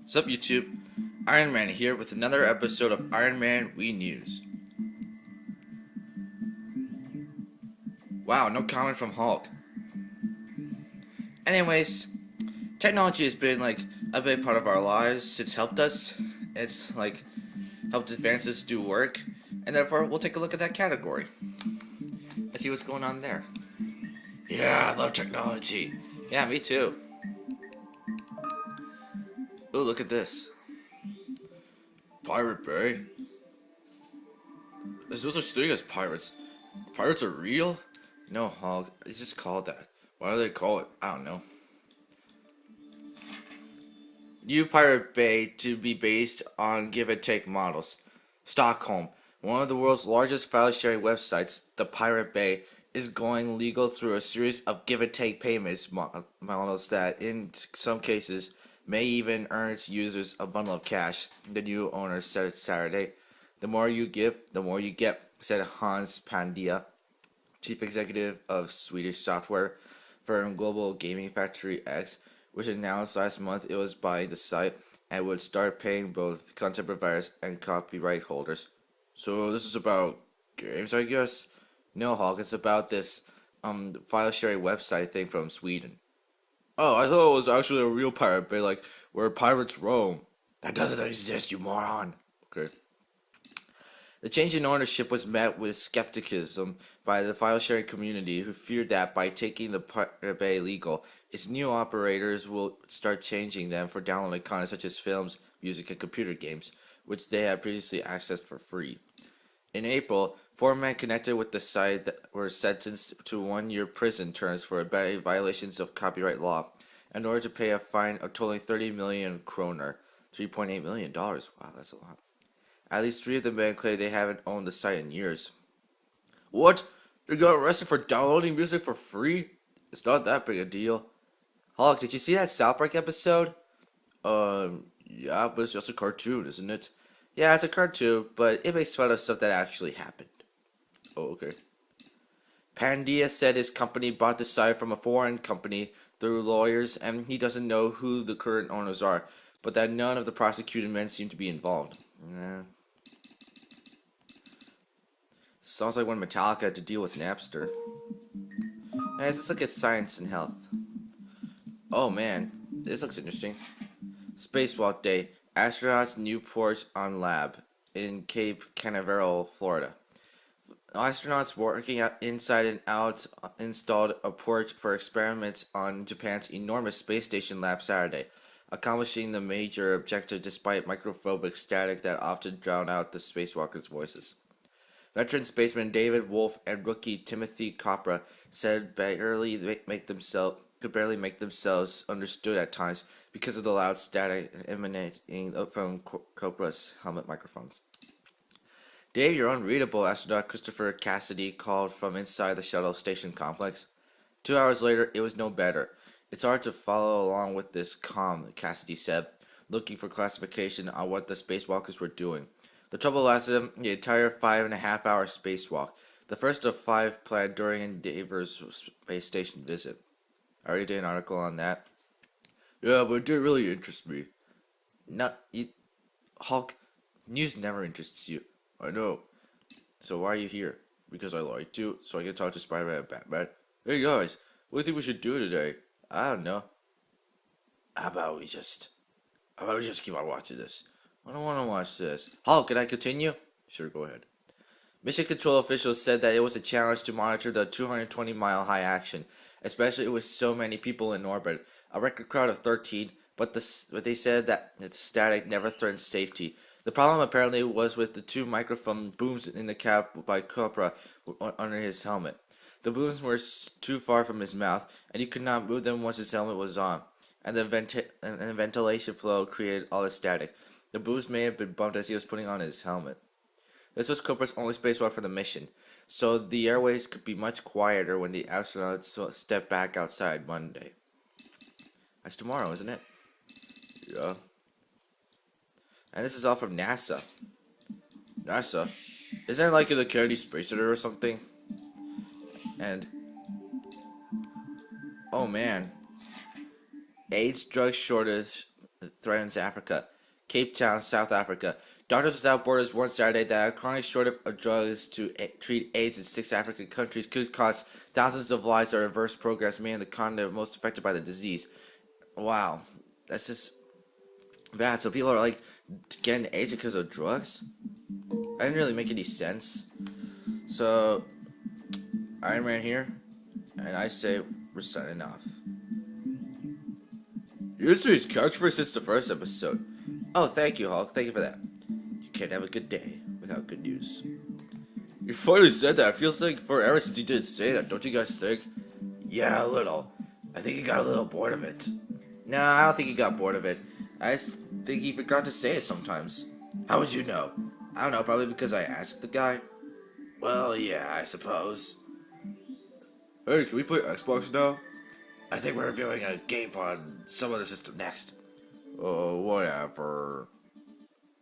What's up, YouTube? Iron Man here with another episode of Iron Man Wii News. Wow, no comment from Hulk. Anyways, technology has been like a big part of our lives. It's helped us. It's like helped advance us do work, and therefore we'll take a look at that category and see what's going on there. Yeah, I love technology. Yeah, me too. Ooh, look at this. Pirate Bay. There's no such thing as pirates. Pirates are real? No, Hulk. It's just called that. Why do they call it? I don't know. New Pirate Bay to be based on give and take models. Stockholm, one of the world's largest file sharing websites, the Pirate Bay, is going legal through a series of give and take payments models that, in some cases, may even earn its users a bundle of cash. The new owner said Saturday. The more you give, the more you get, said Hans Pandia, chief executive of Swedish software firm Global Gaming Factory X, which announced last month it was buying the site and would start paying both content providers and copyright holders. So this is about games, I guess? No, Hulk, it's about this file sharing website thing from Sweden. Oh, I thought it was actually a real pirate bay, like where pirates roam. That doesn't exist, you moron. Okay. The change in ownership was met with skepticism by the file sharing community, who feared that by taking the Pirate Bay legal, its new operators will start changing them for downloaded content such as films, music, and computer games, which they had previously accessed for free. In April, four men connected with the site that were sentenced to 1 year prison terms for violations of copyright law in order to pay a fine of totaling 30 million kroner, $3.8 million. Wow, that's a lot. At least three of the men claim they haven't owned the site in years. What? They got arrested for downloading music for free? It's not that big a deal. Hulk, did you see that South Park episode? Yeah, but it's just a cartoon, isn't it? Yeah, it's a cartoon, but it makes fun of stuff that actually happened. Oh, okay. Pandia said his company bought the site from a foreign company through lawyers, and he doesn't know who the current owners are, but that none of the prosecuted men seem to be involved. Sounds like when Metallica had to deal with Napster. Let's look at science and health. Oh man, this looks interesting. Spacewalk Day. Astronauts new port on lab in Cape Canaveral, Florida. Astronauts working inside and out installed a port for experiments on Japan's enormous space station lab Saturday, accomplishing the major objective despite microphobic static that often drowned out the spacewalkers' voices. Veteran spaceman David Wolf and rookie Timothy Copra said could barely make themselves understood at times because of the loud static emanating from Copra's helmet microphones. Dave, you're unreadable, astronaut Christopher Cassidy called from inside the shuttle station complex. 2 hours later, it was no better. It's hard to follow along with this calm, Cassidy said, looking for classification on what the spacewalkers were doing. The trouble lasted the entire 5.5 hour spacewalk, the first of 5 planned during Endeavour's space station visit. I already did an article on that. Yeah, but it did really interest me. Hulk, news never interests you. I know. So why are you here? Because I like to, so I can talk to Spider-Man and Batman. Hey guys, what do you think we should do today? I don't know. How about we just keep on watching this? I don't want to watch this. Hulk, can I continue? Sure, go ahead. Mission control officials said that it was a challenge to monitor the 220-mile high action, especially with so many people in orbit. A record crowd of 13, but they said that its static never threatened safety. The problem apparently was with the 2 microphone booms in the cap by Copra under his helmet. The booms were too far from his mouth, and he could not move them once his helmet was on, and the ventilation flow created all the static. The booms may have been bumped as he was putting on his helmet. This was Copra's only spacewalk for the mission, so the airways could be much quieter when the astronauts stepped back outside Monday. That's tomorrow, isn't it? Yeah. And this is all from NASA. NASA? Isn't it like in the Kennedy Space Center or something? And oh man, AIDS drug shortage threatens Africa. Cape Town, South Africa. Doctors Without Borders warned Saturday that a chronic shortage of drugs to treat AIDS in 6 African countries could cost thousands of lives or reverse programs made in the continent most affected by the disease. Wow, that's just bad. So people are like getting AIDS because of drugs? That didn't really make any sense. So, Iron Man here, and I say we're signing off. Yesterday's catchphrase is the first episode. Oh, thank you, Hulk. Thank you for that. You can't have a good day without good news. You finally said that. It feels like forever since you didn't say that. Don't you guys think? Yeah, a little. I think he got a little bored of it. No, I don't think he got bored of it. I just think he forgot to say it sometimes. How would you know? I don't know, probably because I asked the guy. Well, yeah, I suppose. Hey, can we play Xbox now? I think we're reviewing a game on some other system next. Oh, whatever.